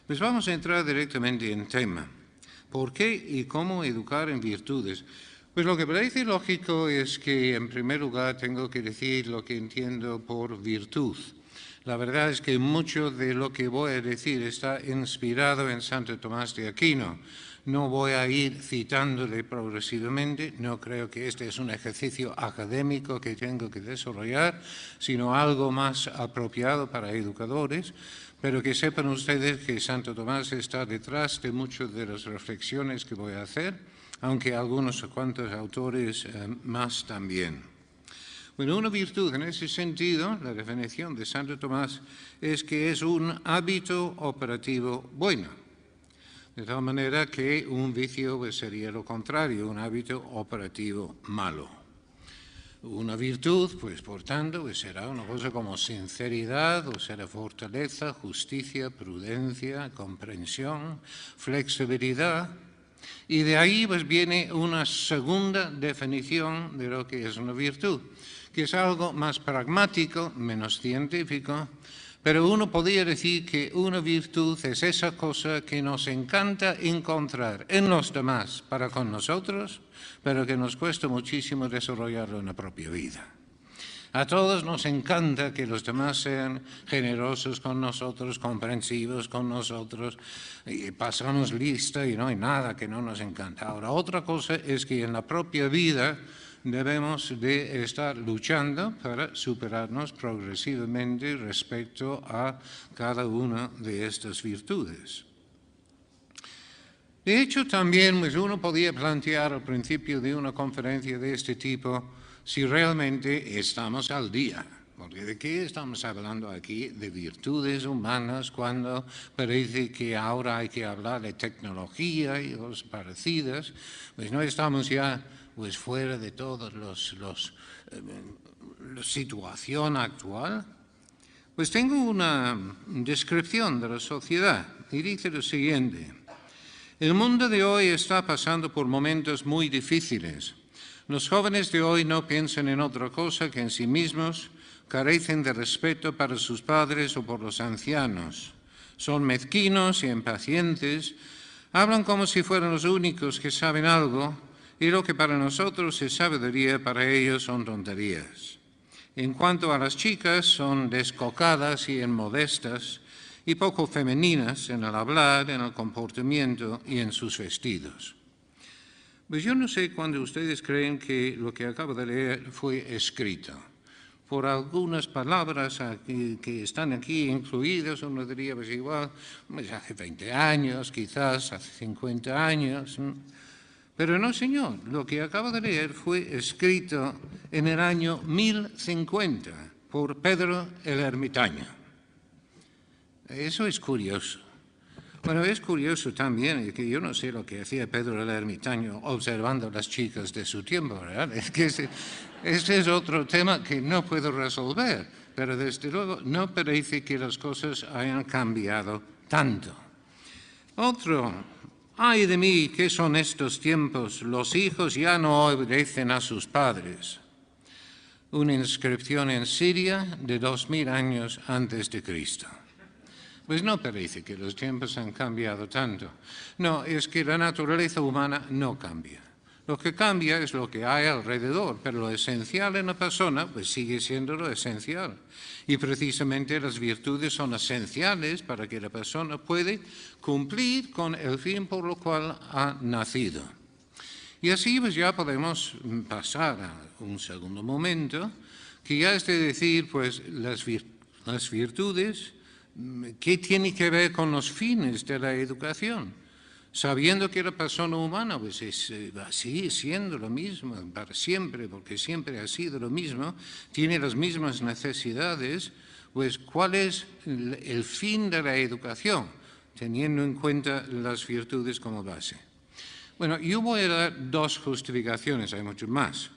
Pues vamos a entrar directamente en tema. ¿Por qué y cómo educar en virtudes? Pues lo que parece lógico es que, en primer lugar, tengo que decir lo que entiendo por virtud. La verdad es que mucho de lo que voy a decir está inspirado en Santo Tomás de Aquino. No voy a ir citándole progresivamente, no creo que este es un ejercicio académico que tengo que desarrollar, sino algo más apropiado para educadores, pero que sepan ustedes que Santo Tomás está detrás de muchas de las reflexiones que voy a hacer, aunque algunos cuantos autores más también. Bueno, una virtud en ese sentido, la definición de Santo Tomás, es que es un hábito operativo bueno. De tal manera que un vicio pues, sería lo contrario, un hábito operativo malo. Una virtud, pues por tanto, pues, será una cosa como sinceridad, o será fortaleza, justicia, prudencia, comprensión, flexibilidad. Y de ahí pues, viene una segunda definición de lo que es una virtud, que es algo más pragmático, menos científico, pero uno podría decir que una virtud es esa cosa que nos encanta encontrar en los demás para con nosotros, pero que nos cuesta muchísimo desarrollarlo en la propia vida. A todos nos encanta que los demás sean generosos con nosotros, comprensivos con nosotros, y pasamos lista y no hay nada que no nos encanta. Ahora, otra cosa es que en la propia vida debemos de estar luchando para superarnos progresivamente respecto a cada una de estas virtudes. De hecho, también pues, uno podía plantear al principio de una conferencia de este tipo si realmente estamos al día. Porque ¿de qué estamos hablando aquí? De virtudes humanas cuando parece que ahora hay que hablar de tecnología y cosas parecidas. Pues no estamos ya pues, fuera de toda la situación actual. Pues tengo una descripción de la sociedad y dice lo siguiente. El mundo de hoy está pasando por momentos muy difíciles. Los jóvenes de hoy no piensan en otra cosa que en sí mismos, carecen de respeto para sus padres o por los ancianos. Son mezquinos y impacientes, hablan como si fueran los únicos que saben algo y lo que para nosotros es sabiduría, para ellos son tonterías. En cuanto a las chicas, son descocadas y inmodestas y poco femeninas en el hablar, en el comportamiento y en sus vestidos. Pues yo no sé cuándo ustedes creen que lo que acabo de leer fue escrito. Por algunas palabras que están aquí incluidas, uno diría, pues igual, pues hace 20 años, quizás hace 50 años. Pero no, señor, lo que acabo de leer fue escrito en el año 1050 por Pedro el Ermitaño. Eso es curioso. Bueno, es curioso también que yo no sé lo que hacía Pedro el Ermitaño observando a las chicas de su tiempo, ¿verdad? Es que este es otro tema que no puedo resolver, pero desde luego no parece que las cosas hayan cambiado tanto. Otro, ay de mí, ¿qué son estos tiempos? Los hijos ya no obedecen a sus padres. Una inscripción en Siria de 2000 años antes de Cristo. Pues no parece que los tiempos han cambiado tanto. No, es que la naturaleza humana no cambia. Lo que cambia es lo que hay alrededor, pero lo esencial en la persona pues sigue siendo lo esencial. Y precisamente las virtudes son esenciales para que la persona pueda cumplir con el fin por lo cual ha nacido. Y así pues ya podemos pasar a un segundo momento, que ya es de decir, pues las virtudes, ¿qué tiene que ver con los fines de la educación? Sabiendo que la persona humana pues va a seguir siendo lo mismo para siempre, porque siempre ha sido lo mismo, tiene las mismas necesidades, pues ¿cuál es el fin de la educación? Teniendo en cuenta las virtudes como base. Bueno, yo voy a dar dos justificaciones, hay mucho más.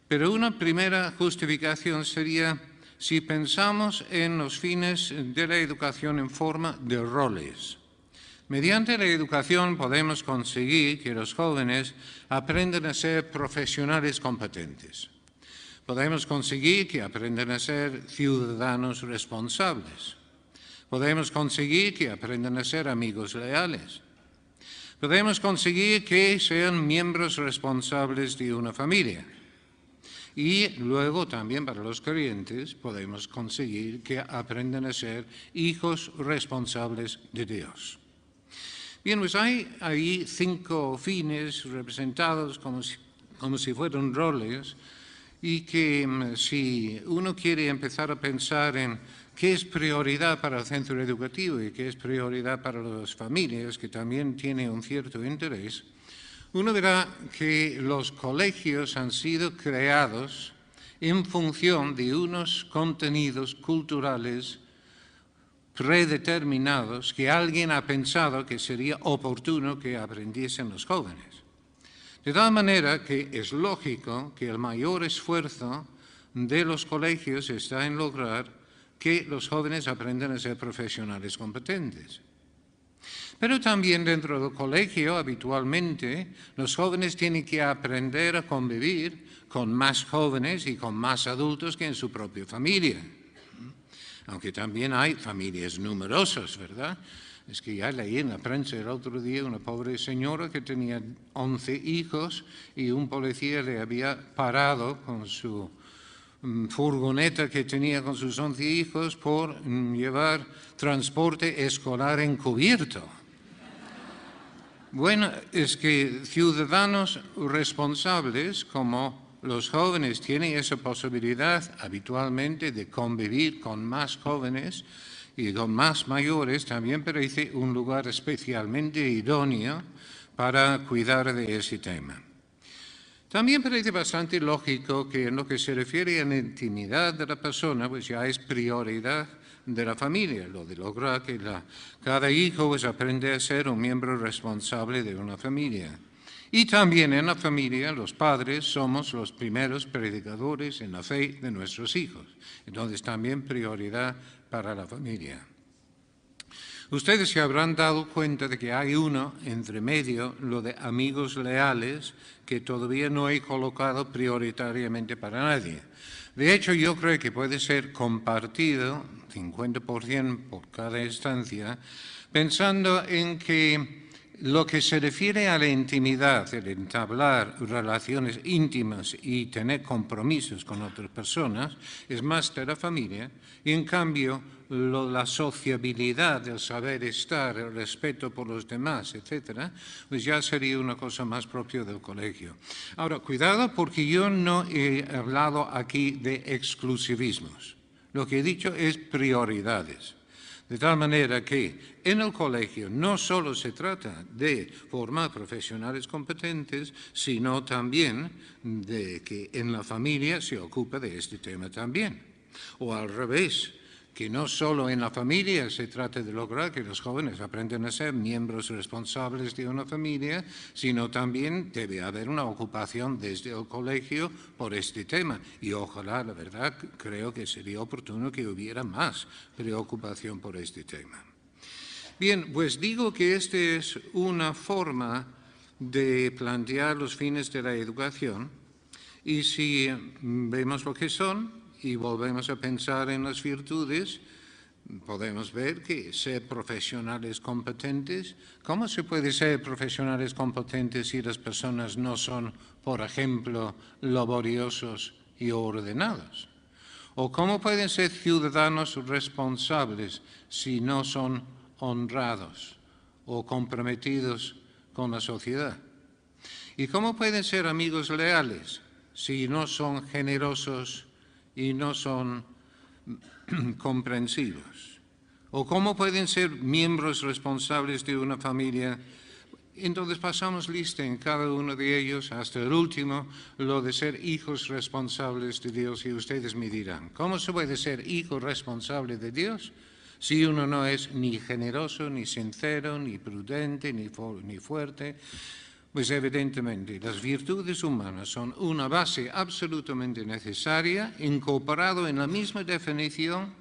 Pero una primera justificación sería si pensamos en los fines de la educación en forma de roles. Mediante la educación podemos conseguir que los jóvenes aprendan a ser profesionales competentes. Podemos conseguir que aprendan a ser ciudadanos responsables. Podemos conseguir que aprendan a ser amigos leales. Podemos conseguir que sean miembros responsables de una familia. Y luego también para los creyentes podemos conseguir que aprendan a ser hijos responsables de Dios. Bien, pues hay ahí 5 fines representados como si fueran roles, y que si uno quiere empezar a pensar en qué es prioridad para el centro educativo y qué es prioridad para las familias, que también tiene un cierto interés, uno verá que los colegios han sido creados en función de unos contenidos culturales predeterminados que alguien ha pensado que sería oportuno que aprendiesen los jóvenes. De tal manera que es lógico que el mayor esfuerzo de los colegios está en lograr que los jóvenes aprendan a ser profesionales competentes. Pero también dentro del colegio, habitualmente, los jóvenes tienen que aprender a convivir con más jóvenes y con más adultos que en su propia familia. Aunque también hay familias numerosas, ¿verdad? Es que ya leí en la prensa el otro día una pobre señora que tenía 11 hijos y un policía le había parado con su furgoneta que tenía con sus 11 hijos por llevar transporte escolar encubierto. Bueno, es que ciudadanos responsables como los jóvenes tienen esa posibilidad habitualmente de convivir con más jóvenes y con más mayores, también parece un lugar especialmente idóneo para cuidar de ese tema. También parece bastante lógico que en lo que se refiere a la intimidad de la persona, pues ya es prioridad de la familia, lo de lograr que cada hijo pues aprende a ser un miembro responsable de una familia. Y también en la familia los padres somos los primeros predicadores en la fe de nuestros hijos. Entonces también prioridad para la familia. Ustedes se habrán dado cuenta de que hay uno entre medio, lo de amigos leales, que todavía no he colocado prioritariamente para nadie. De hecho, yo creo que puede ser compartido, 50% por cada instancia, pensando en que lo que se refiere a la intimidad, el entablar relaciones íntimas y tener compromisos con otras personas, es más de la familia, y en cambio la sociabilidad, el saber estar, el respeto por los demás, etcétera, pues ya sería una cosa más propia del colegio. Ahora, cuidado porque yo no he hablado aquí de exclusivismos. Lo que he dicho es prioridades. De tal manera que en el colegio no solo se trata de formar profesionales competentes, sino también de que en la familia se ocupe de este tema también. O al revés, que no solo en la familia se trata de lograr que los jóvenes aprendan a ser miembros responsables de una familia, sino también debe haber una ocupación desde el colegio por este tema. Y ojalá, la verdad, creo que sería oportuno que hubiera más preocupación por este tema. Bien, pues digo que esta es una forma de plantear los fines de la educación, y si vemos lo que son, y volvemos a pensar en las virtudes, podemos ver que ser profesionales competentes, ¿cómo se puede ser profesionales competentes si las personas no son, por ejemplo, laboriosos y ordenados? ¿O cómo pueden ser ciudadanos responsables si no son honrados o comprometidos con la sociedad? ¿Y cómo pueden ser amigos leales si no son generosos y no son comprensivos? ¿O cómo pueden ser miembros responsables de una familia? Entonces pasamos lista en cada uno de ellos, hasta el último, lo de ser hijos responsables de Dios. Y ustedes me dirán, ¿cómo se puede ser hijo responsable de Dios si uno no es ni generoso, ni sincero, ni prudente, ni fuerte? Pues evidentemente las virtudes humanas son una base absolutamente necesaria, incorporado en la misma definición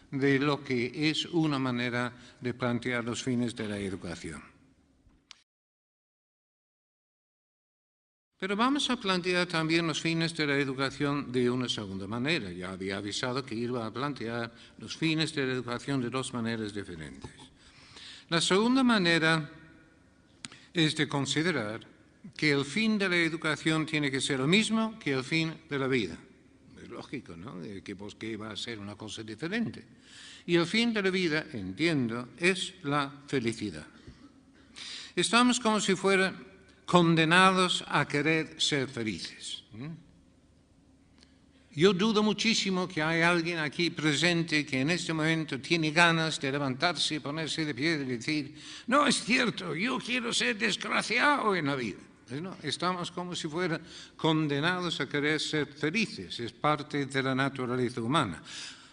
de lo que es una manera de plantear los fines de la educación. Pero vamos a plantear también los fines de la educación de una segunda manera. Ya había avisado que iba a plantear los fines de la educación de dos maneras diferentes. La segunda manera es de considerar que el fin de la educación tiene que ser lo mismo que el fin de la vida. Es lógico, ¿no? ¿Por qué va a ser una cosa diferente? Y el fin de la vida, entiendo, es la felicidad. Estamos como si fueran condenados a querer ser felices. Yo dudo muchísimo que hay alguien aquí presente que en este momento tiene ganas de levantarse y ponerse de pie y decir, no, es cierto, yo quiero ser desgraciado en la vida. No, estamos como si fueran condenados a querer ser felices, es parte de la naturaleza humana.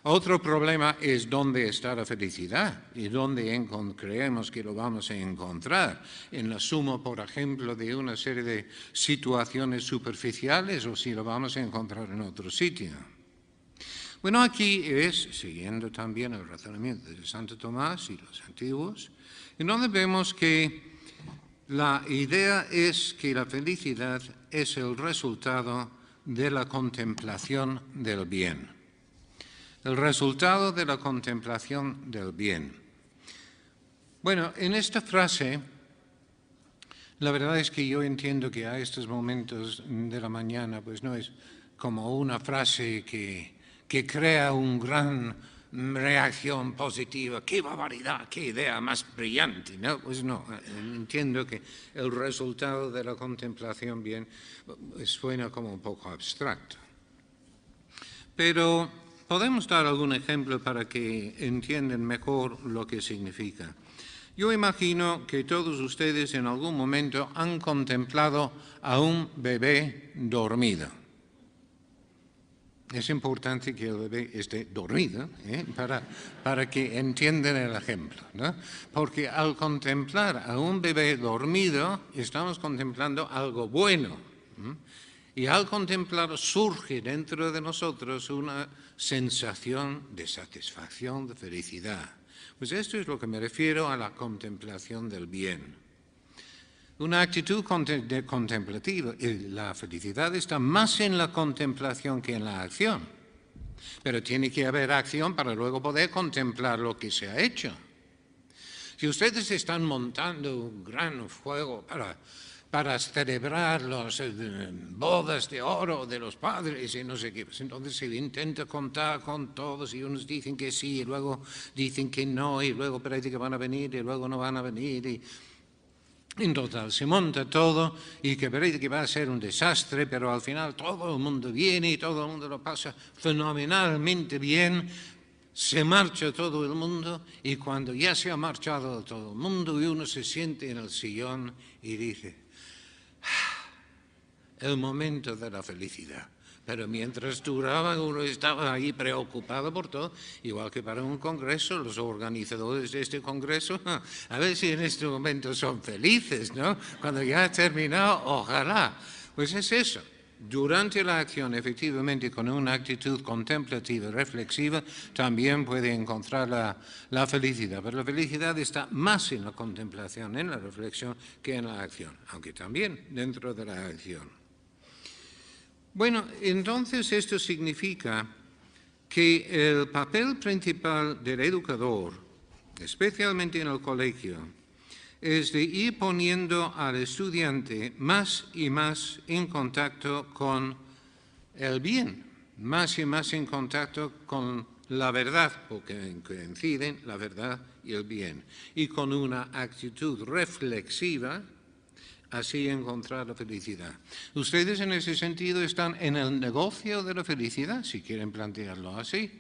Otro problema es dónde está la felicidad y dónde creemos que lo vamos a encontrar. En la suma, por ejemplo, de una serie de situaciones superficiales o si lo vamos a encontrar en otro sitio. Bueno, aquí es, siguiendo también el razonamiento de Santo Tomás y los antiguos, en donde vemos que la idea es que la felicidad es el resultado de la contemplación del bien. El resultado de la contemplación del bien. Bueno, en esta frase, la verdad es que yo entiendo que a estos momentos de la mañana, pues no es como una frase que crea una gran reacción positiva. ¡Qué barbaridad! ¡Qué idea más brillante! ¿No? Pues no, entiendo que el resultado de la contemplación bien suena como un poco abstracto. Pero podemos dar algún ejemplo para que entiendan mejor lo que significa. Yo imagino que todos ustedes en algún momento han contemplado a un bebé dormido. Es importante que el bebé esté dormido para que entiendan el ejemplo, ¿no? Porque al contemplar a un bebé dormido estamos contemplando algo bueno. Y al contemplar surge dentro de nosotros una sensación de satisfacción, de felicidad. Pues esto es lo que me refiero a la contemplación del bien. Una actitud contemplativa. La felicidad está más en la contemplación que en la acción. Pero tiene que haber acción para luego poder contemplar lo que se ha hecho. Si ustedes están montando un gran fuego para celebrar las bodas de oro de los padres y no sé qué. Pues entonces se intenta contar con todos y unos dicen que sí y luego dicen que no y luego parece que van a venir y luego no van a venir y en total se monta todo y que parece que va a ser un desastre, pero al final todo el mundo viene y todo el mundo lo pasa fenomenalmente bien. Se marcha todo el mundo y cuando ya se ha marchado todo el mundo y uno se siente en el sillón y dice, el momento de la felicidad. Pero mientras duraba, uno estaba ahí preocupado por todo, igual que para un congreso, los organizadores de este congreso, a ver si en este momento son felices, ¿no? Cuando ya ha terminado, ojalá. Pues es eso. Durante la acción, efectivamente, con una actitud contemplativa, reflexiva, también puede encontrar la felicidad. Pero la felicidad está más en la contemplación, en la reflexión, que en la acción, aunque también dentro de la acción. Bueno, entonces esto significa que el papel principal del educador, especialmente en el colegio, es de ir poniendo al estudiante más y más en contacto con el bien, más y más en contacto con la verdad, porque coinciden la verdad y el bien, y con una actitud reflexiva, así encontrar la felicidad. Ustedes en ese sentido están en el negocio de la felicidad, si quieren plantearlo así.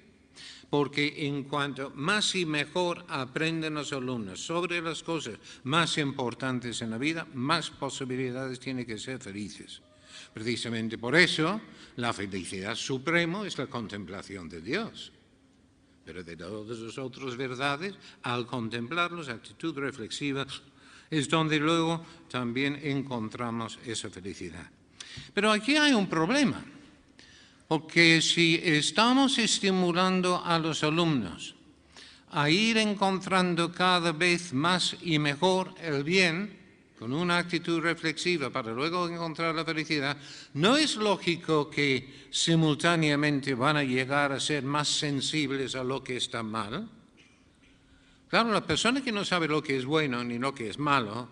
Porque en cuanto más y mejor aprenden los alumnos sobre las cosas más importantes en la vida, más posibilidades tienen que ser felices. Precisamente por eso, la felicidad suprema es la contemplación de Dios. Pero de todas las otras verdades, al contemplarlos, actitud reflexiva, es donde luego también encontramos esa felicidad. Pero aquí hay un problema. Porque si estamos estimulando a los alumnos a ir encontrando cada vez más y mejor el bien, con una actitud reflexiva para luego encontrar la felicidad, ¿no es lógico que simultáneamente van a llegar a ser más sensibles a lo que está mal? Claro, la persona que no sabe lo que es bueno ni lo que es malo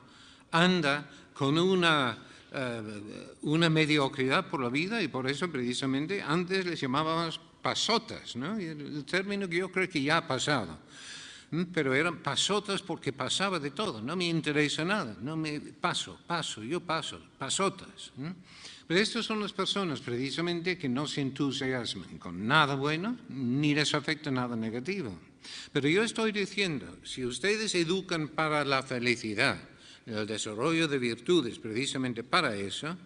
anda con una mediocridad por la vida, y por eso precisamente antes les llamábamos pasotas, ¿no? Y el término que yo creo que ya ha pasado. Pero eran pasotas porque pasaba de todo, no me interesa nada, yo paso, pasotas. Pero estas son las personas precisamente que no se entusiasman con nada bueno ni les afecta nada negativo. Pero yo estoy diciendo, si ustedes educan para la felicidad, el desarrollo de virtudes precisamente para eso,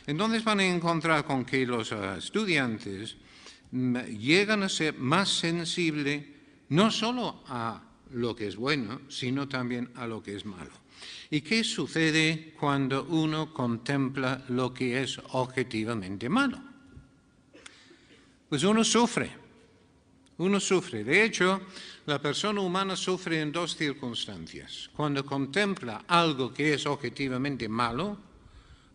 entonces van a encontrar con que los estudiantes llegan a ser más sensibles no solo a lo que es bueno, sino también a lo que es malo. ¿Y qué sucede cuando uno contempla lo que es objetivamente malo? Pues uno sufre. De hecho, la persona humana sufre en dos circunstancias. Cuando contempla algo que es objetivamente malo,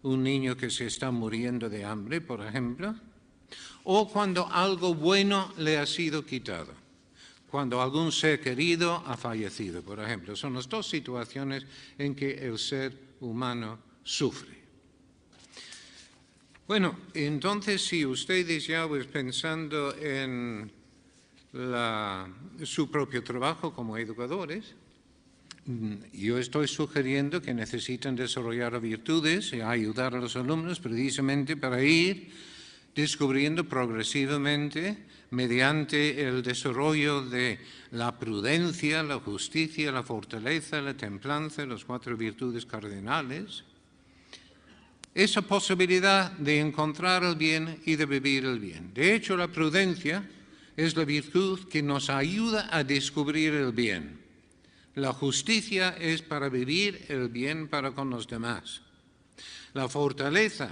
un niño que se está muriendo de hambre, por ejemplo, o cuando algo bueno le ha sido quitado. Cuando algún ser querido ha fallecido, por ejemplo. Son las dos situaciones en que el ser humano sufre. Bueno, entonces si ustedes ya pensando en su propio trabajo como educadores, yo estoy sugiriendo que necesitan desarrollar virtudes y ayudar a los alumnos precisamente para ir descubriendo progresivamente mediante el desarrollo de la prudencia, la justicia, la fortaleza, la templanza, las 4 virtudes cardinales, esa posibilidad de encontrar el bien y de vivir el bien. De hecho, la prudencia es la virtud que nos ayuda a descubrir el bien. La justicia es para vivir el bien para con los demás. La fortaleza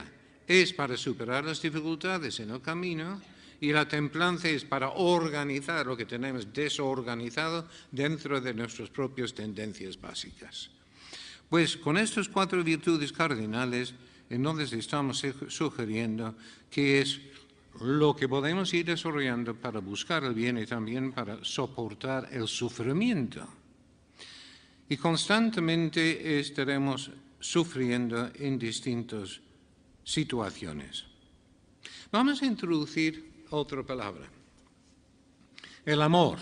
es para superar las dificultades en el camino, y la templanza es para organizar lo que tenemos desorganizado dentro de nuestras propias tendencias básicas. Pues con estas 4 virtudes cardinales, entonces estamos sugiriendo que es lo que podemos ir desarrollando para buscar el bien y también para soportar el sufrimiento. Y constantemente estaremos sufriendo en distintas situaciones. Vamos a introducir otra palabra, el amor.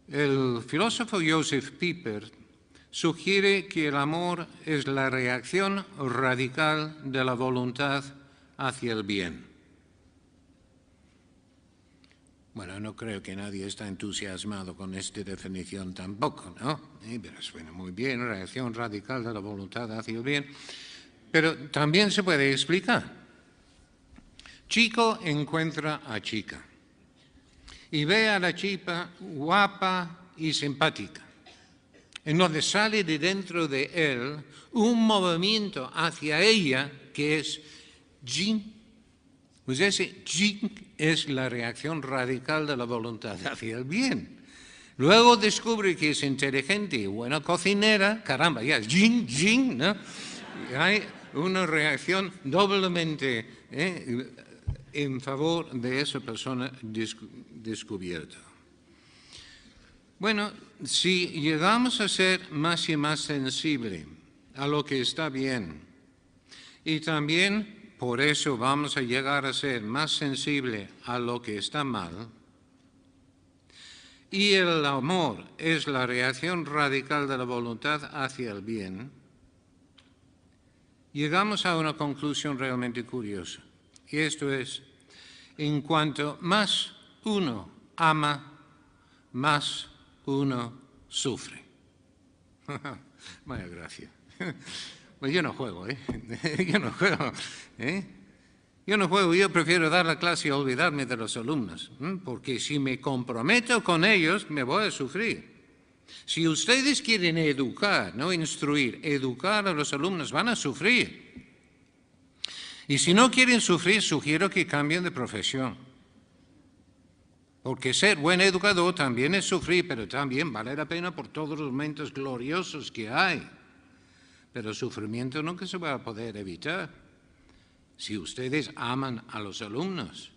El filósofo Joseph Pieper sugiere que el amor es la reacción radical de la voluntad hacia el bien. Bueno, no creo que nadie está entusiasmado con esta definición tampoco, ¿no? Pero suena muy bien, reacción radical de la voluntad hacia el bien. Pero también se puede explicar. Chico encuentra a chica y ve a la chica guapa y simpática. Entonces sale de dentro de él un movimiento hacia ella que es yin. Pues ese yin es la reacción radical de la voluntad hacia el bien. Luego descubre que es inteligente y buena cocinera, caramba, ya yin, yin, ¿no? Y hay una reacción doblemente en favor de esa persona descubierta. Bueno, si llegamos a ser más y más sensibles a lo que está bien, y también por eso vamos a llegar a ser más sensibles a lo que está mal, y el amor es la reacción radical de la voluntad hacia el bien, llegamos a una conclusión realmente curiosa. Y esto es, en cuanto más uno ama, más uno sufre. Vaya gracia. Pues yo no juego, Yo no juego, Yo no juego, yo prefiero dar la clase y olvidarme de los alumnos, porque si me comprometo con ellos, me voy a sufrir. Si ustedes quieren educar, no instruir, educar a los alumnos, van a sufrir. Y si no quieren sufrir, sugiero que cambien de profesión. Porque ser buen educador también es sufrir, pero también vale la pena por todos los momentos gloriosos que hay. Pero el sufrimiento nunca se va a poder evitar si ustedes aman a los alumnos.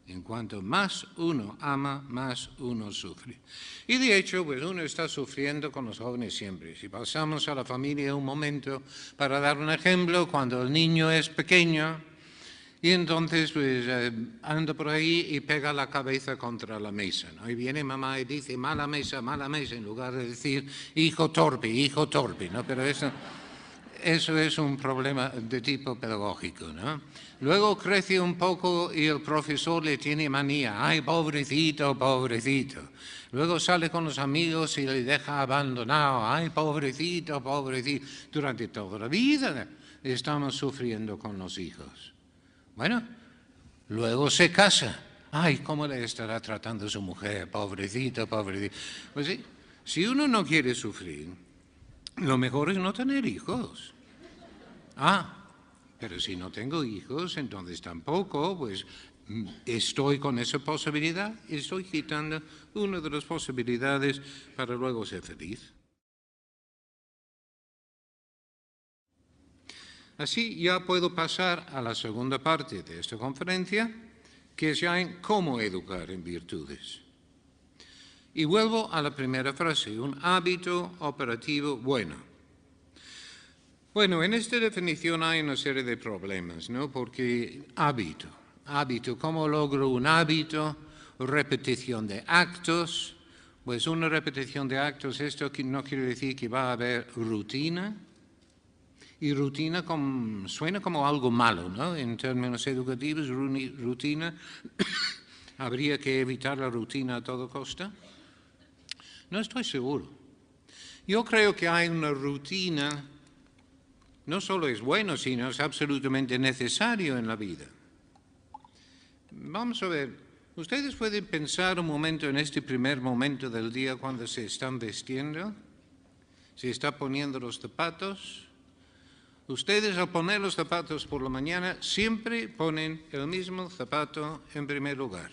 En cuanto más uno ama, más uno sufre. Y de hecho, pues uno está sufriendo con los jóvenes siempre. Si pasamos a la familia un momento, para dar un ejemplo, cuando el niño es pequeño, y entonces pues anda por ahí y pega la cabeza contra la mesa, ¿no? Y viene mamá y dice, mala mesa, en lugar de decir, hijo torpe, ¿no? Pero eso es un problema de tipo pedagógico, ¿no? Luego crece un poco y el profesor le tiene manía. ¡Ay, pobrecito, pobrecito! Luego sale con los amigos y le deja abandonado. ¡Ay, pobrecito, pobrecito! Durante toda la vida estamos sufriendo con los hijos. Bueno, luego se casa. ¡Ay, cómo le estará tratando su mujer! ¡Pobrecito, pobrecito! Pues sí, si uno no quiere sufrir, lo mejor es no tener hijos. Pero si no tengo hijos, entonces tampoco, pues estoy con esa posibilidad y estoy quitando una de las posibilidades para luego ser feliz. Así ya puedo pasar a la segunda parte de esta conferencia, que es ya en cómo educar en virtudes. Y vuelvo a la primera frase, un hábito operativo bueno. Bueno, en esta definición hay una serie de problemas, ¿no? Porque hábito, ¿cómo logro un hábito? Repetición de actos. Pues una repetición de actos, esto no quiere decir que va a haber rutina. Y rutina suena como algo malo, ¿no? En términos educativos, rutina, ¿habría que evitar la rutina a toda costa? No estoy seguro. Yo creo que hay una rutina. No solo es bueno, sino es absolutamente necesario en la vida. Vamos a ver, ustedes pueden pensar un momento en este primer momento del día cuando se están vestiendo, se está poniendo los zapatos. Ustedes al poner los zapatos por la mañana siempre ponen el mismo zapato en primer lugar.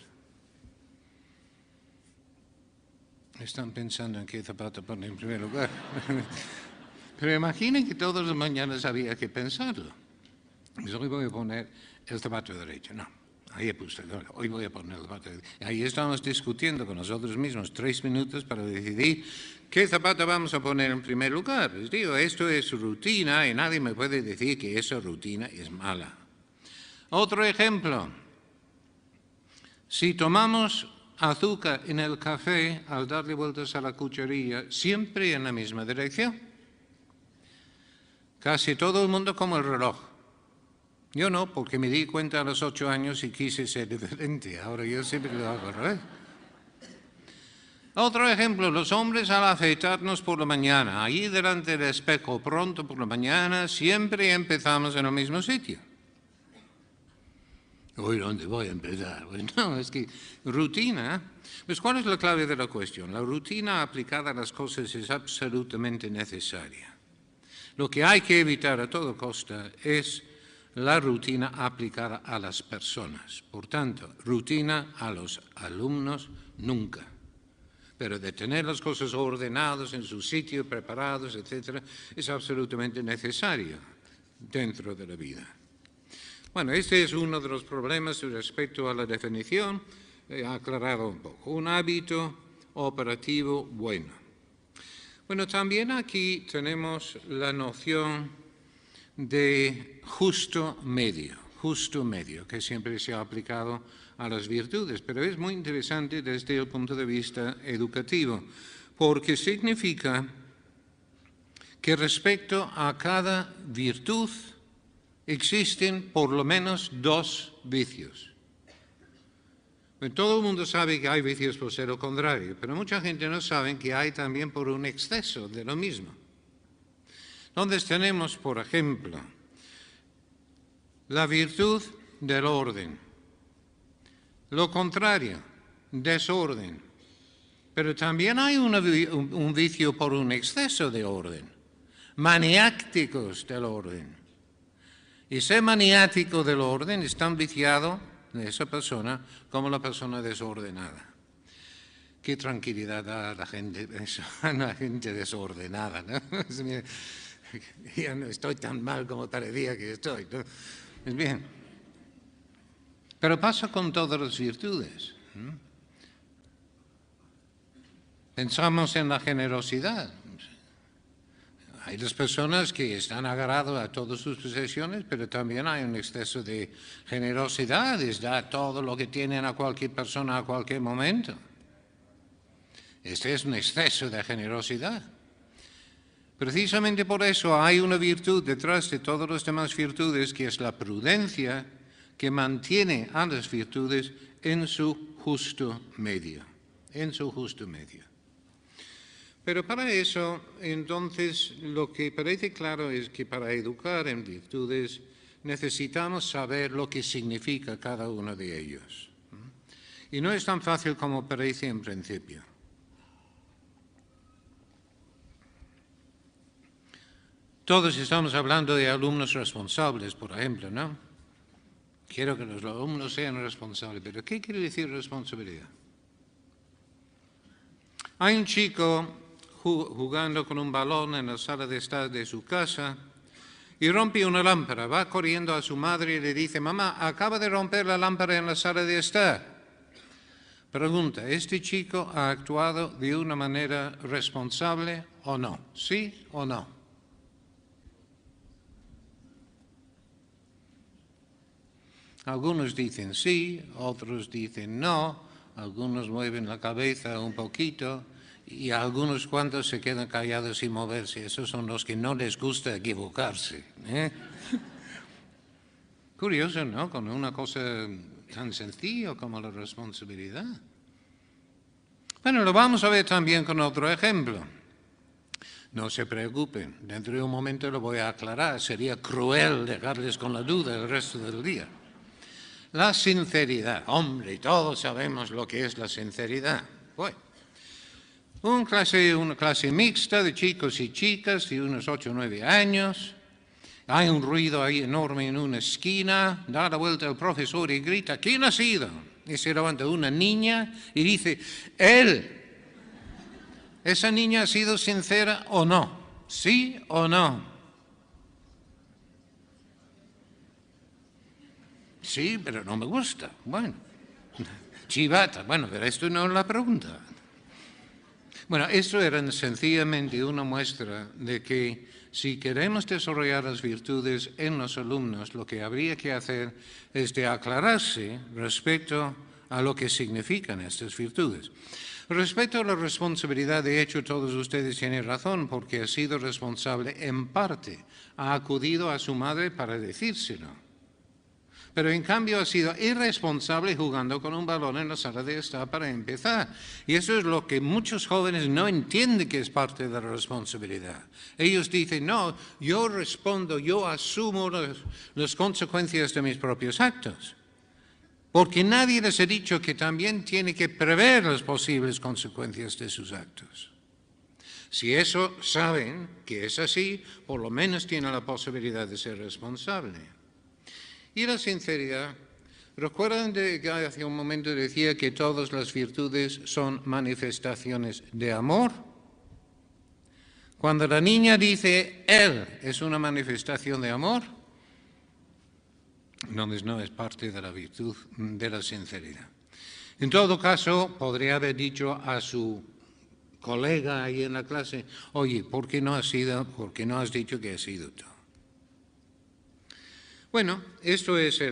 Están pensando en qué zapato ponen en primer lugar. Pero imaginen que todas las mañanas había que pensarlo. Pues hoy voy a poner el zapato derecho. No, ahí he puesto, hoy voy a poner el zapato derecho. Ahí estamos discutiendo con nosotros mismos 3 minutos para decidir qué zapato vamos a poner en primer lugar. Les digo, esto es rutina y nadie me puede decir que esa rutina es mala. Otro ejemplo. Si tomamos azúcar en el café al darle vueltas a la cucharilla, siempre en la misma dirección. Casi todo el mundo como el reloj. Yo no, porque me di cuenta a los 8 años y quise ser diferente. Ahora yo siempre lo hago al revés. Otro ejemplo, los hombres al afeitarnos por la mañana, ahí delante del espejo, pronto por la mañana, siempre empezamos en el mismo sitio. Hoy, ¿dónde voy a empezar? Pues no, es que rutina. Pues, ¿cuál es la clave de la cuestión? La rutina aplicada a las cosas es absolutamente necesaria. Lo que hay que evitar a toda costa es la rutina aplicada a las personas. Por tanto, rutina a los alumnos nunca. Pero de tener las cosas ordenadas en su sitio, preparados, etc., es absolutamente necesario dentro de la vida. Bueno, este es uno de los problemas respecto a la definición. He aclarado un poco. Un hábito operativo bueno. Bueno, también aquí tenemos la noción de justo medio, que siempre se ha aplicado a las virtudes, pero es muy interesante desde el punto de vista educativo, porque significa que respecto a cada virtud existen por lo menos 2 vicios. Todo el mundo sabe que hay vicios por ser lo contrario, pero mucha gente no sabe que hay también por un exceso de lo mismo. Entonces tenemos, por ejemplo, la virtud del orden, lo contrario, desorden, pero también hay un vicio por un exceso de orden, maniáticos del orden. Y ser maniático del orden es tan viciado de esa persona como la persona desordenada. qué tranquilidad da a la gente, a la gente desordenada, ¿no? Ya no estoy tan mal como parecía que estoy, ¿no? Es bien. Pero pasa con todas las virtudes, ¿no? Pensamos en la generosidad. Hay las personas que están agarradas a todas sus posesiones, pero también hay un exceso de generosidad, es dar todo lo que tienen a cualquier persona a cualquier momento. Este es un exceso de generosidad. Precisamente por eso hay una virtud detrás de todas las demás virtudes, que es la prudencia, que mantiene a las virtudes en su justo medio, en su justo medio. Pero para eso, entonces, lo que parece claro es que para educar en virtudes necesitamos saber lo que significa cada uno de ellos. Y no es tan fácil como parece en principio. Todos estamos hablando de alumnos responsables, por ejemplo, ¿no? Quiero que los alumnos sean responsables, pero ¿qué quiere decir responsabilidad? Hay un chico jugando con un balón en la sala de estar de su casa y rompe una lámpara. Va corriendo a su madre y le dice: mamá, acaba de romper la lámpara en la sala de estar. Pregunta: ¿este chico ha actuado de una manera responsable o no? ¿Sí o no? Algunos dicen sí, otros dicen no, algunos mueven la cabeza un poquito y algunos cuantos se quedan callados sin moverse. Esos son los que no les gusta equivocarse, ¿eh? Curioso, ¿no? Con una cosa tan sencilla como la responsabilidad. Bueno, lo vamos a ver también con otro ejemplo. No se preocupen, dentro de un momento lo voy a aclarar. Sería cruel dejarles con la duda el resto del día. La sinceridad. Hombre, todos sabemos lo que es la sinceridad. Bueno, una clase mixta de chicos y chicas de unos 8 o 9 años. Hay un ruido ahí enorme en una esquina. Da la vuelta el profesor y grita: ¿quién ha sido? Y se levanta una niña y dice: él. ¿Esa niña ha sido sincera o no? ¿Sí o no? Sí, pero no me gusta. Bueno, chivata. Bueno, pero esto no es la pregunta. Bueno, esto era sencillamente una muestra de que si queremos desarrollar las virtudes en los alumnos, lo que habría que hacer es de aclararse respecto a lo que significan estas virtudes. Respecto a la responsabilidad, de hecho, todos ustedes tienen razón, porque ha sido responsable en parte. Ha acudido a su madre para decírselo. Pero en cambio ha sido irresponsable jugando con un balón en la sala de estar para empezar. Y eso es lo que muchos jóvenes no entienden, que es parte de la responsabilidad. Ellos dicen: no, yo respondo, yo asumo las consecuencias de mis propios actos. Porque nadie les ha dicho que también tiene que prever las posibles consecuencias de sus actos. Si eso saben que es así, por lo menos tienen la posibilidad de ser responsable. Y la sinceridad. ¿Recuerdan que hace un momento decía que todas las virtudes son manifestaciones de amor? Cuando la niña dice él, ¿es una manifestación de amor? Entonces no es parte de la virtud de la sinceridad. En todo caso, podría haber dicho a su colega ahí en la clase: oye, ¿por qué no has dicho que has sido tú? Bueno, esto es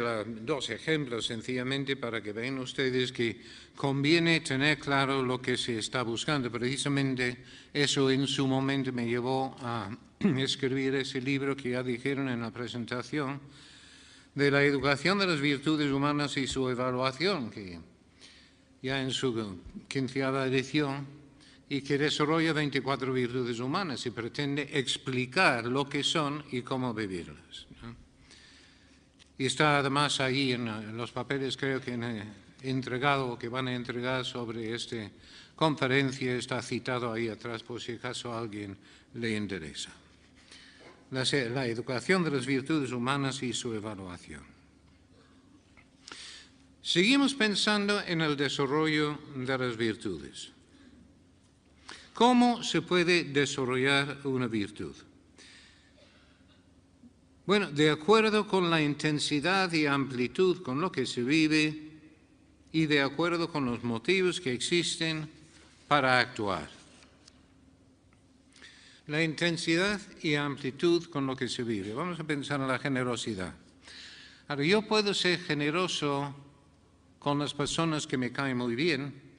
dos ejemplos sencillamente para que vean ustedes que conviene tener claro lo que se está buscando. Precisamente eso en su momento me llevó a escribir ese libro que ya dijeron en la presentación, de la educación de las virtudes humanas y su evaluación, que ya en su 15ª edición, y que desarrolla 24 virtudes humanas y pretende explicar lo que son y cómo vivirlas, ¿no? Y está además ahí en los papeles, creo que entregado o que van a entregar sobre esta conferencia, está citado ahí atrás por si acaso a alguien le interesa. La educación de las virtudes humanas y su evaluación. Seguimos pensando en el desarrollo de las virtudes. ¿Cómo se puede desarrollar una virtud? Bueno, de acuerdo con la intensidad y amplitud con lo que se vive y de acuerdo con los motivos que existen para actuar. La intensidad y amplitud con lo que se vive. Vamos a pensar en la generosidad. Ahora, yo puedo ser generoso con las personas que me caen muy bien,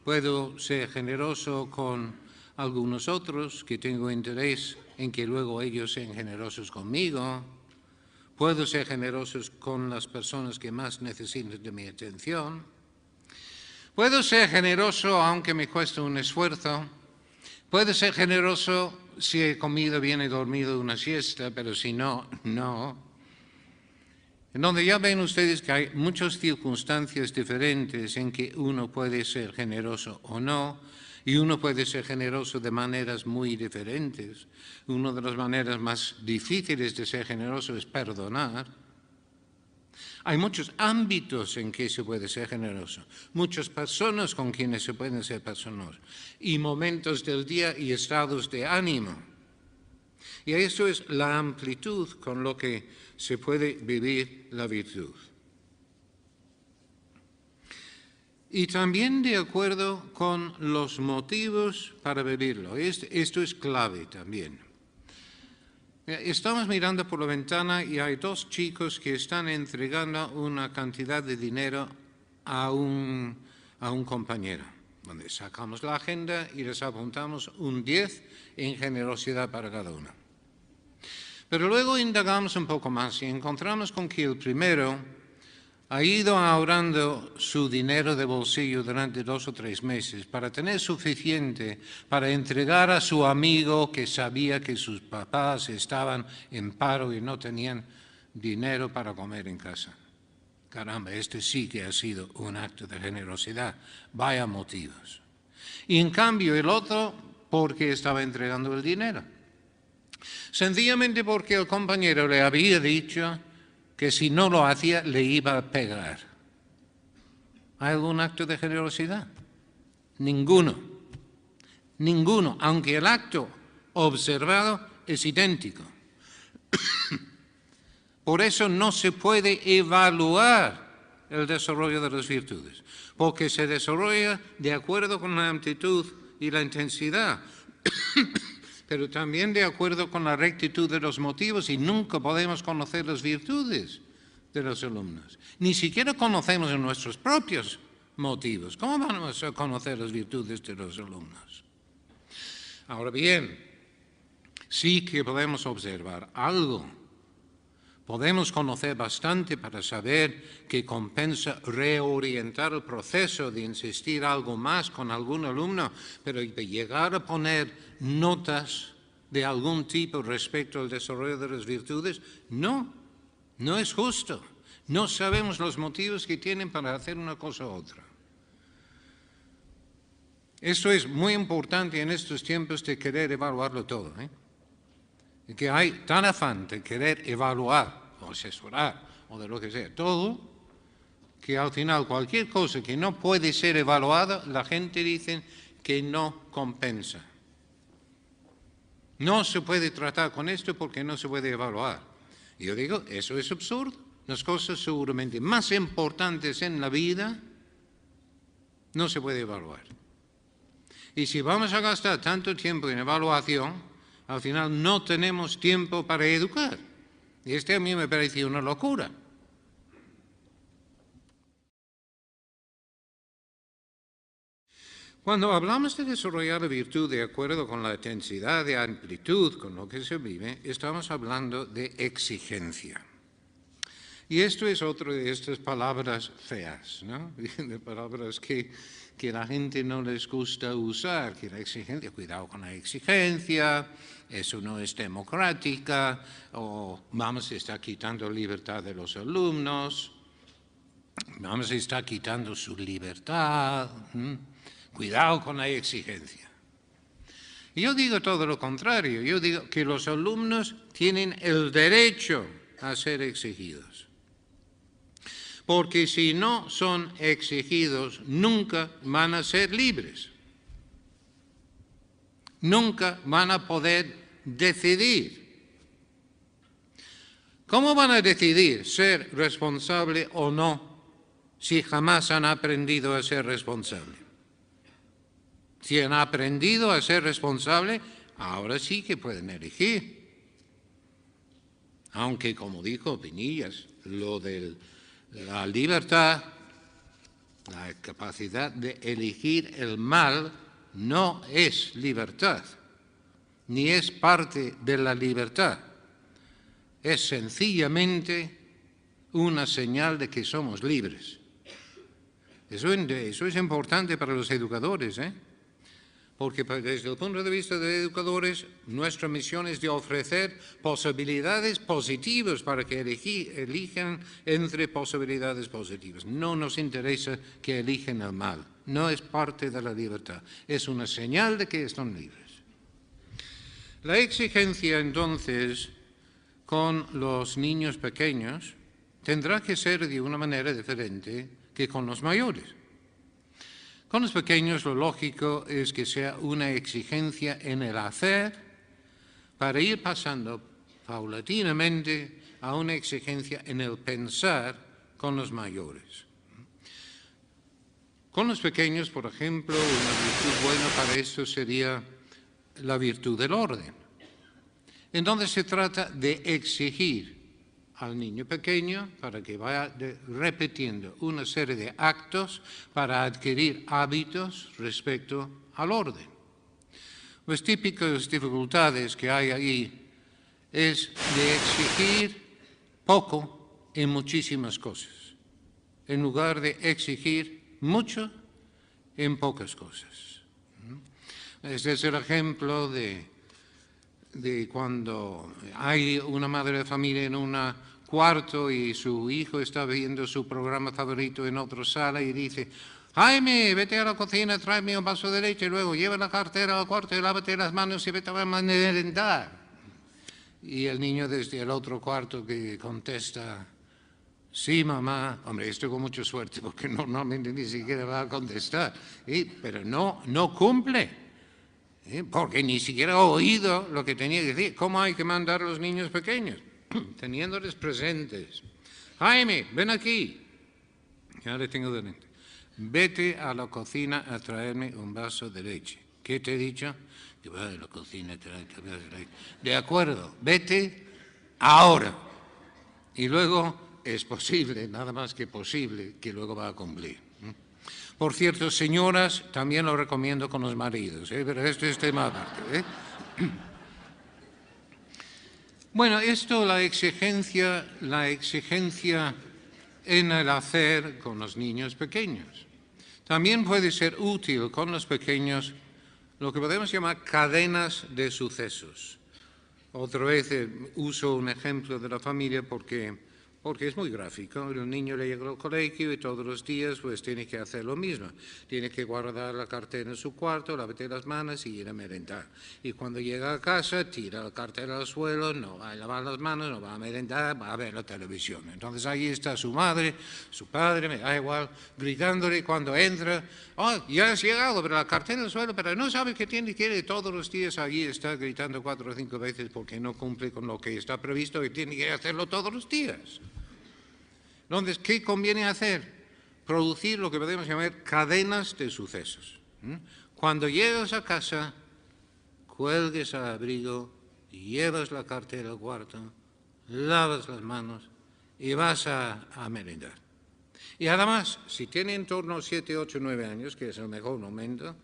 puedo ser generoso con algunos otros que tengo interés en que luego ellos sean generosos conmigo, puedo ser generoso con las personas que más necesitan de mi atención, puedo ser generoso aunque me cueste un esfuerzo, puedo ser generoso si he comido bien y dormido una siesta, pero si no, no. En donde ya ven ustedes que hay muchas circunstancias diferentes en que uno puede ser generoso o no, y uno puede ser generoso de maneras muy diferentes. Una de las maneras más difíciles de ser generoso es perdonar. Hay muchos ámbitos en que se puede ser generoso, muchas personas con quienes se pueden ser personas, y momentos del día y estados de ánimo. Y eso es la amplitud con lo que se puede vivir la virtud. Y también de acuerdo con los motivos para vivirlo. Esto es clave también. Estamos mirando por la ventana y hay dos chicos que están entregando una cantidad de dinero a un compañero, donde sacamos la agenda y les apuntamos un 10 en generosidad para cada uno. Pero luego indagamos un poco más y encontramos con que el primero ha ido ahorrando su dinero de bolsillo durante 2 o 3 meses para tener suficiente para entregar a su amigo que sabía que sus papás estaban en paro y no tenían dinero para comer en casa. Caramba, este sí que ha sido un acto de generosidad. Vaya motivos. Y en cambio el otro, porque estaba entregando el dinero. Sencillamente porque el compañero le había dicho que si no lo hacía le iba a pegar. ¿Hay algún acto de generosidad? Ninguno. Ninguno, aunque el acto observado es idéntico. Por eso no se puede evaluar el desarrollo de las virtudes, porque se desarrolla de acuerdo con la amplitud y la intensidad, pero también de acuerdo con la rectitud de los motivos, y nunca podemos conocer las virtudes de los alumnos. Ni siquiera conocemos nuestros propios motivos. ¿Cómo vamos a conocer las virtudes de los alumnos? Ahora bien, sí que podemos observar algo. Podemos conocer bastante para saber que compensa reorientar el proceso de insistir algo más con algún alumno, pero de llegar a poner notas de algún tipo respecto al desarrollo de las virtudes, no es justo. No sabemos los motivos que tienen para hacer una cosa u otra. Esto es muy importante en estos tiempos de querer evaluarlo todo, que hay tan afán de querer evaluar o asesorar o de lo que sea, todo, que al final cualquier cosa que no puede ser evaluada, la gente dice que no compensa. No se puede tratar con esto porque no se puede evaluar. Y yo digo, eso es absurdo. Las cosas seguramente más importantes en la vida no se puede evaluar. Y si vamos a gastar tanto tiempo en evaluación, al final no tenemos tiempo para educar. Y a mí me parece una locura. Cuando hablamos de desarrollar la virtud de acuerdo con la intensidad de amplitud con lo que se vive, estamos hablando de exigencia. Y esto es otra de estas palabras feas, ¿no? De palabras que la gente no les gusta usar, que la exigencia, cuidado con la exigencia, eso no es democrática, o vamos a estar quitando libertad de los alumnos, vamos a estar quitando su libertad, cuidado con la exigencia. Y yo digo todo lo contrario, yo digo que los alumnos tienen el derecho a ser exigidos. Porque si no son exigidos, nunca van a ser libres. Nunca van a poder decidir. ¿Cómo van a decidir ser responsable o no si jamás han aprendido a ser responsable? Si han aprendido a ser responsable, ahora sí que pueden elegir. Aunque, como dijo Pinillas, lo de la libertad, la capacidad de elegir el mal, no es libertad, ni es parte de la libertad. Es sencillamente una señal de que somos libres. Eso es importante para los educadores, porque desde el punto de vista de educadores, nuestra misión es de ofrecer posibilidades positivas para que elijan entre posibilidades positivas. No nos interesa que elijan el mal, no es parte de la libertad, es una señal de que están libres. La exigencia, entonces, con los niños pequeños tendrá que ser de una manera diferente que con los mayores. Con los pequeños lo lógico es que sea una exigencia en el hacer para ir pasando paulatinamente a una exigencia en el pensar con los mayores. Con los pequeños, por ejemplo, una virtud buena para esto sería la virtud del orden, en donde se trata de exigir al niño pequeño para que vaya repitiendo una serie de actos para adquirir hábitos respecto al orden. Las típicas dificultades que hay ahí es de exigir poco en muchísimas cosas, en lugar de exigir mucho en pocas cosas. Este es el ejemplo de cuando hay una madre de familia en un cuarto y su hijo está viendo su programa favorito en otra sala y dice: Jaime, vete a la cocina, tráeme un vaso de leche, luego lleva la cartera al cuarto y lávate las manos y vete a merendar. Y el niño desde el otro cuarto que contesta: sí, mamá. Hombre, esto con mucha suerte porque normalmente ni siquiera va a contestar, pero no cumple. Porque ni siquiera ha oído lo que tenía que decir. ¿Cómo hay que mandar a los niños pequeños? Teniéndoles presentes. Jaime, ven aquí. Ya le tengo delante. Vete a la cocina a traerme un vaso de leche. ¿Qué te he dicho? Que voy a la cocina a traerme un vaso de leche. De acuerdo, vete ahora. Y luego es posible, nada más que posible, que luego va a cumplir. Por cierto, señoras, también lo recomiendo con los maridos, pero esto es tema aparte. Bueno, esto, la exigencia en el hacer con los niños pequeños. También puede ser útil con los pequeños lo que podemos llamar cadenas de sucesos. Otra vez uso un ejemplo de la familia porque es muy gráfico. El niño le llega al colegio y todos los días pues tiene que hacer lo mismo. Tiene que guardar la cartera en su cuarto, lavarse las manos y ir a merendar. Y cuando llega a casa, tira la cartera al suelo, no va a lavar las manos, no va a merendar, va a ver la televisión. Entonces ahí está su madre, su padre, me da igual, gritándole cuando entra: oh, ya has llegado, pero la cartera al suelo, pero no sabe qué tiene que ir. Todos los días allí está gritando 4 o 5 veces porque no cumple con lo que está previsto y tiene que hacerlo todos los días. Entonces, ¿qué conviene hacer? Producir lo que podemos llamar cadenas de sucesos. Cuando llegas a casa, cuelgues al abrigo, llevas la cartera al cuarto, lavas las manos y vas a merendar. Y además, si tiene en torno a 7, 8, 9 años, que es el mejor momento,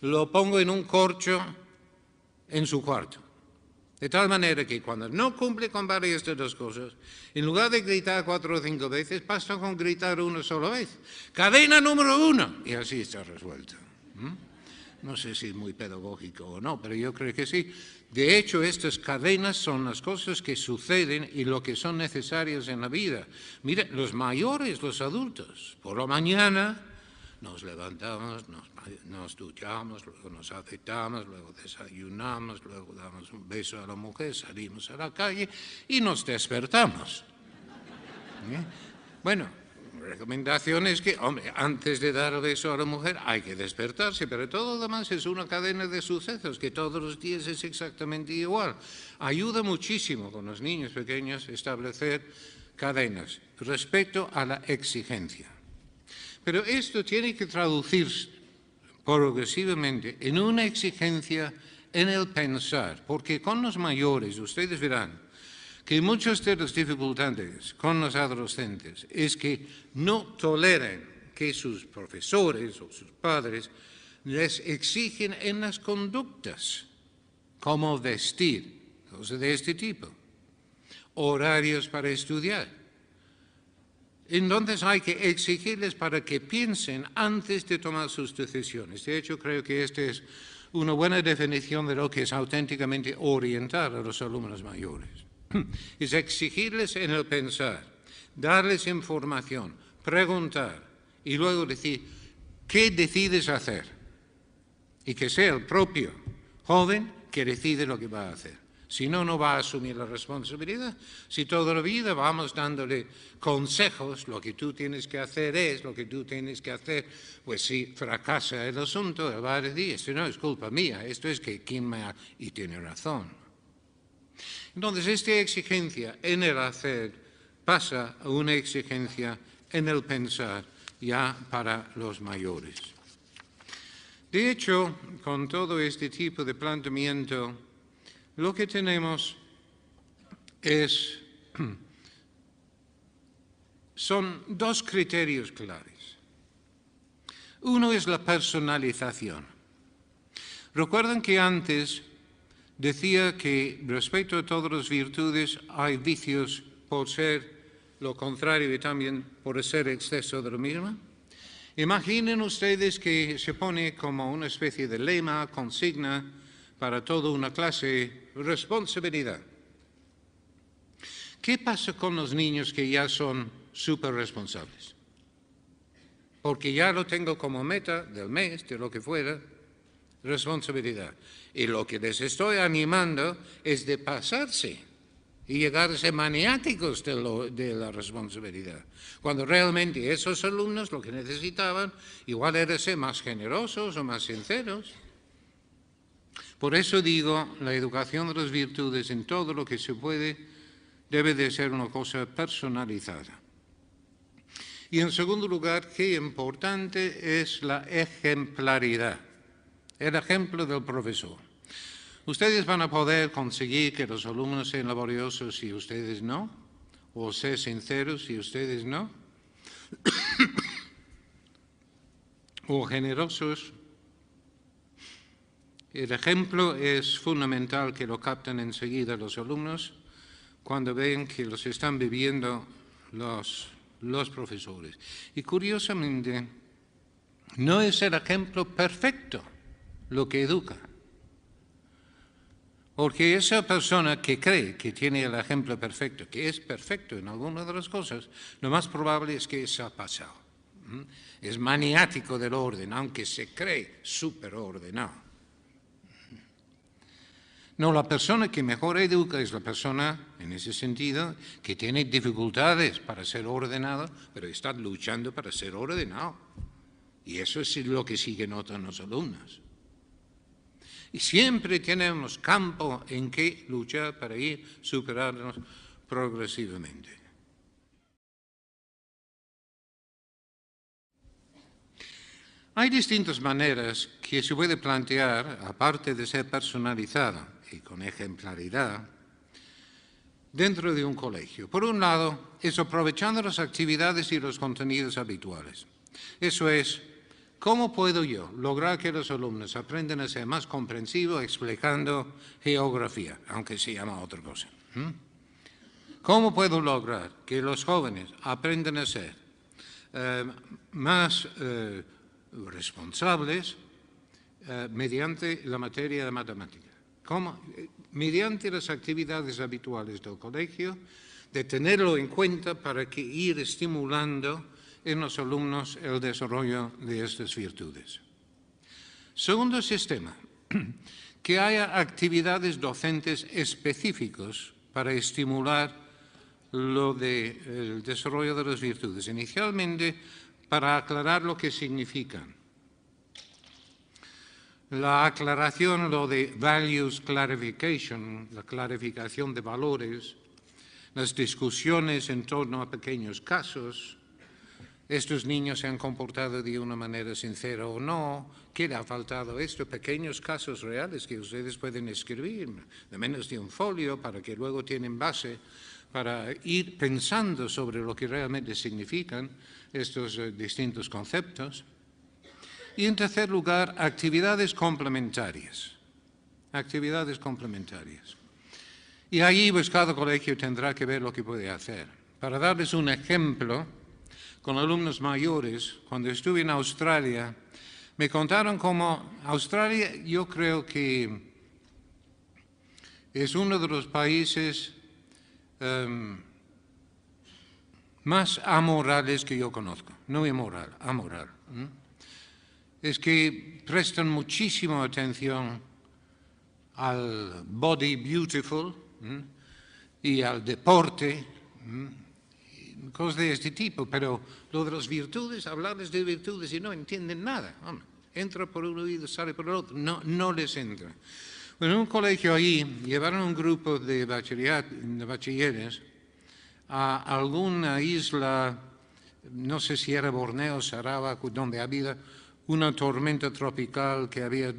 lo pongo en un corcho en su cuarto. De tal manera que cuando no cumple con varias de las cosas, en lugar de gritar 4 o 5 veces, basta con gritar una sola vez. Cadena número 1. Y así está resuelto. No sé si es muy pedagógico o no, pero yo creo que sí. De hecho, estas cadenas son las cosas que suceden y lo que son necesarias en la vida. Mire, los mayores, los adultos, por la mañana nos levantamos, nos duchamos, luego nos afeitamos, luego desayunamos, luego damos un beso a la mujer, salimos a la calle y nos despertamos. Bueno, recomendación es que, hombre, antes de dar el beso a la mujer hay que despertarse, pero todo lo demás es una cadena de sucesos que todos los días es exactamente igual. Ayuda muchísimo con los niños pequeños establecer cadenas respecto a la exigencia. Pero esto tiene que traducirse progresivamente en una exigencia en el pensar, porque con los mayores ustedes verán que muchas de las dificultades con los adolescentes es que no toleran que sus profesores o sus padres les exigen en las conductas, cómo vestir, cosas de este tipo, horarios para estudiar. Entonces hay que exigirles para que piensen antes de tomar sus decisiones. De hecho, creo que esta es una buena definición de lo que es auténticamente orientar a los alumnos mayores. Es exigirles en el pensar, darles información, preguntar y luego decir, ¿qué decides hacer? Y que sea el propio joven que decide lo que va a hacer. Si no, no va a asumir la responsabilidad. Si toda la vida vamos dándole consejos, lo que tú tienes que hacer es, lo que tú tienes que hacer, pues si fracasa el asunto, él va a decir, esto no es culpa mía, esto es que quien me ha... y tiene razón. Entonces, esta exigencia en el hacer pasa a una exigencia en el pensar ya para los mayores. De hecho, con todo este tipo de planteamiento, lo que tenemos son dos criterios claves. Uno es la personalización. Recuerden que antes decía que respecto a todas las virtudes hay vicios por ser lo contrario y también por ser exceso de lo mismo. Imaginen ustedes que se pone como una especie de lema, consigna para toda una clase, responsabilidad. ¿Qué pasa con los niños que ya son súper responsables? Porque ya lo tengo como meta del mes, de lo que fuera, responsabilidad. Y lo que les estoy animando es de pasarse y llegar a ser maniáticos de la responsabilidad. Cuando realmente esos alumnos lo que necesitaban igual era ser más generosos o más sinceros. Por eso digo, la educación de las virtudes en todo lo que se puede debe de ser una cosa personalizada. Y en segundo lugar, qué importante es la ejemplaridad, el ejemplo del profesor. Ustedes van a poder conseguir que los alumnos sean laboriosos si ustedes no, o ser sinceros si ustedes no, o generosos. El ejemplo es fundamental que lo capten enseguida los alumnos cuando ven que los están viviendo los profesores. Y curiosamente, no es el ejemplo perfecto lo que educa. Porque esa persona que cree que tiene el ejemplo perfecto, que es perfecto en alguna de las cosas, lo más probable es que se ha pasado. Es maniático del orden, aunque se cree súper ordenado. No, la persona que mejor educa es la persona, en ese sentido, que tiene dificultades para ser ordenado, pero está luchando para ser ordenado. Y eso es lo que sí que notan los alumnos. Y siempre tenemos campo en que luchar para ir superándonos progresivamente. Hay distintas maneras que se puede plantear, aparte de ser personalizada y con ejemplaridad, dentro de un colegio. Por un lado, es aprovechando las actividades y los contenidos habituales. Eso es, ¿cómo puedo yo lograr que los alumnos aprendan a ser más comprensivos explicando geografía, aunque se llama otra cosa? ¿Cómo puedo lograr que los jóvenes aprendan a ser más responsables mediante la materia de matemática? ¿Cómo? Mediante las actividades habituales del colegio, de tenerlo en cuenta para que ir estimulando en los alumnos el desarrollo de estas virtudes. Segundo sistema, que haya actividades docentes específicos para estimular lo del desarrollo de las virtudes. Inicialmente, para aclarar lo que significan. La aclaración, lo de values clarification, la clarificación de valores, las discusiones en torno a pequeños casos, estos niños se han comportado de una manera sincera o no, ¿qué le ha faltado esto? Pequeños casos reales que ustedes pueden escribir, de menos de un folio, para que luego tienen base para ir pensando sobre lo que realmente significan estos distintos conceptos. Y en tercer lugar, actividades complementarias. Actividades complementarias. Y allí pues cada colegio tendrá que ver lo que puede hacer. Para darles un ejemplo, con alumnos mayores, cuando estuve en Australia, me contaron cómo Australia yo creo que es uno de los países más amorales que yo conozco. No inmoral, amoral. Es que prestan muchísima atención al body beautiful y al deporte, cosas de este tipo, pero lo de las virtudes, hablarles de virtudes y no entienden nada. Entra por un oído, sale por el otro, no les entra. Bueno, en un colegio ahí llevaron un grupo de bachilleres a alguna isla, no sé si era Borneo, Sarawak, donde había una tormenta tropical que había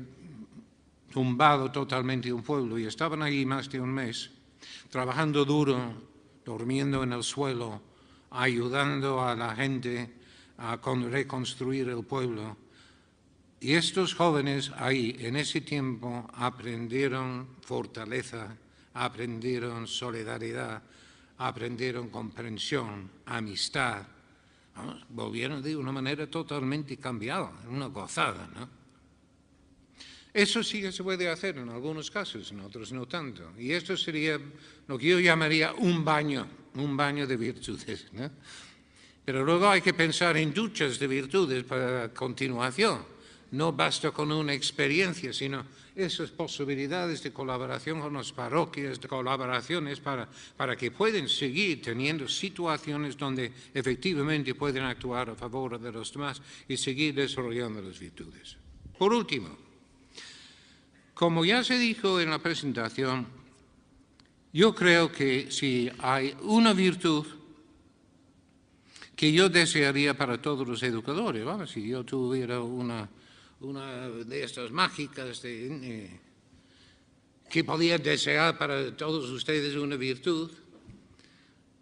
tumbado totalmente un pueblo, y estaban allí más de un mes, trabajando duro, durmiendo en el suelo, ayudando a la gente a reconstruir el pueblo. Y estos jóvenes ahí, en ese tiempo, aprendieron fortaleza, aprendieron solidaridad, aprendieron comprensión, amistad. Vamos, volvieron de una manera totalmente cambiada, una gozada, ¿no? Eso sí que se puede hacer en algunos casos, en otros no tanto. Y esto sería lo que yo llamaría un baño de virtudes, ¿no? Pero luego hay que pensar en duchas de virtudes para continuación. No basta con una experiencia, sino esas posibilidades de colaboración con las parroquias, de colaboraciones para que puedan seguir teniendo situaciones donde efectivamente pueden actuar a favor de los demás y seguir desarrollando las virtudes. Por último, como ya se dijo en la presentación, yo creo que si hay una virtud que yo desearía para todos los educadores, ¿vale? Si yo tuviera una de estas mágicas que podía desear para todos ustedes una virtud,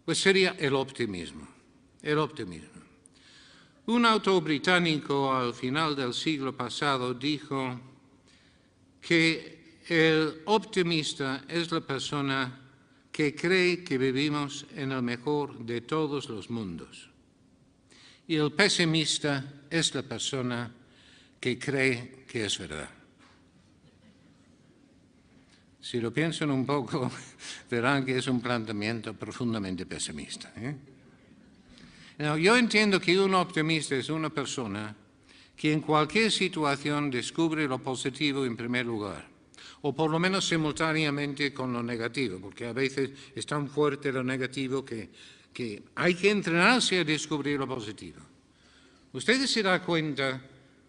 pues sería el optimismo. El optimismo. Un autor británico al final del siglo pasado dijo que el optimista es la persona que cree que vivimos en el mejor de todos los mundos. Y el pesimista es la persona que cree que es verdad. Si lo piensan un poco, verán que es un planteamiento profundamente pesimista. No, yo entiendo que un optimista es una persona que en cualquier situación descubre lo positivo en primer lugar, o por lo menos simultáneamente con lo negativo, porque a veces es tan fuerte lo negativo que hay que entrenarse a descubrir lo positivo. ¿Ustedes se dan cuenta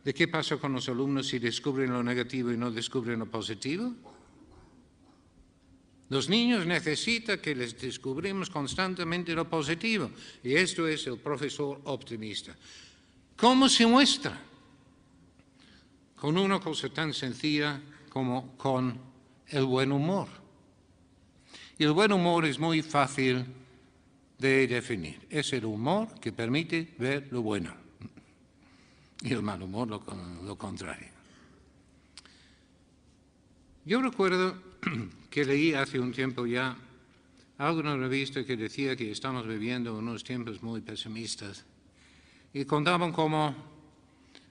de qué pasa con los alumnos si descubren lo negativo y no descubren lo positivo? Los niños necesitan que les descubrimos constantemente lo positivo, y esto es el profesor optimista. ¿Cómo se muestra? Con una cosa tan sencilla como con el buen humor. Y el buen humor es muy fácil de definir. Es el humor que permite ver lo bueno. Y el mal humor lo contrario. Yo recuerdo que leí hace un tiempo ya alguna revista que decía que estamos viviendo unos tiempos muy pesimistas, y contaban cómo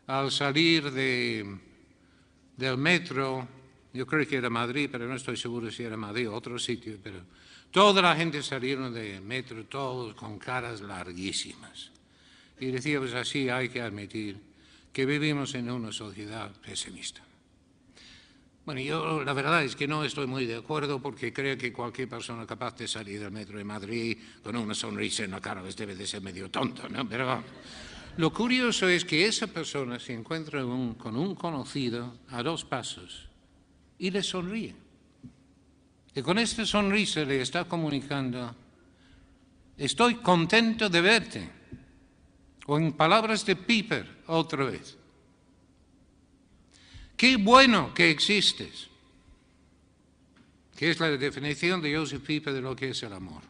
al salir del metro, yo creo que era Madrid, pero no estoy seguro si era Madrid o otro sitio, pero toda la gente salieron del metro, todos con caras larguísimas. Y decía, pues así hay que admitir que vivimos en una sociedad pesimista. Bueno, yo la verdad es que no estoy muy de acuerdo porque creo que cualquier persona capaz de salir del metro de Madrid con una sonrisa en la cara pues debe de ser medio tonto, ¿no? Pero lo curioso es que esa persona se encuentra con un conocido a 2 pasos y le sonríe. Y con esta sonrisa le está comunicando: estoy contento de verte. O en palabras de Piper, otra vez: qué bueno que existes. Que es la definición de Joseph Piper de lo que es el amor.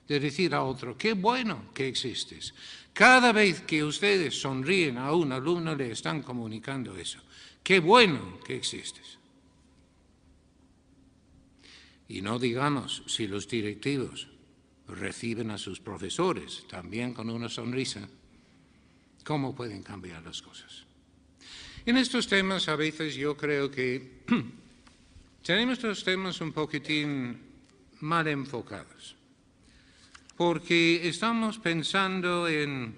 De decir a otro: qué bueno que existes. Cada vez que ustedes sonríen a un alumno le están comunicando eso. Qué bueno que existes. Y no digamos si los directivos reciben a sus profesores también con una sonrisa, ¿cómo pueden cambiar las cosas? En estos temas a veces yo creo que tenemos los temas un poquitín mal enfocados, porque estamos pensando en,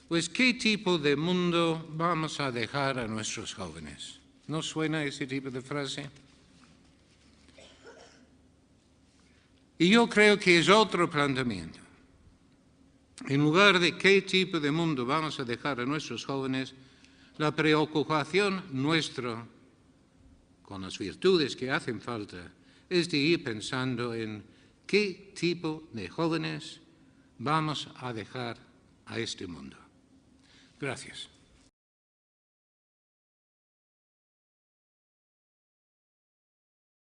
pues, ¿qué tipo de mundo vamos a dejar a nuestros jóvenes? ¿No suena ese tipo de frase? Y yo creo que es otro planteamiento. En lugar de qué tipo de mundo vamos a dejar a nuestros jóvenes, la preocupación nuestra, con las virtudes que hacen falta, es de ir pensando en qué tipo de jóvenes vamos a dejar a este mundo. Gracias.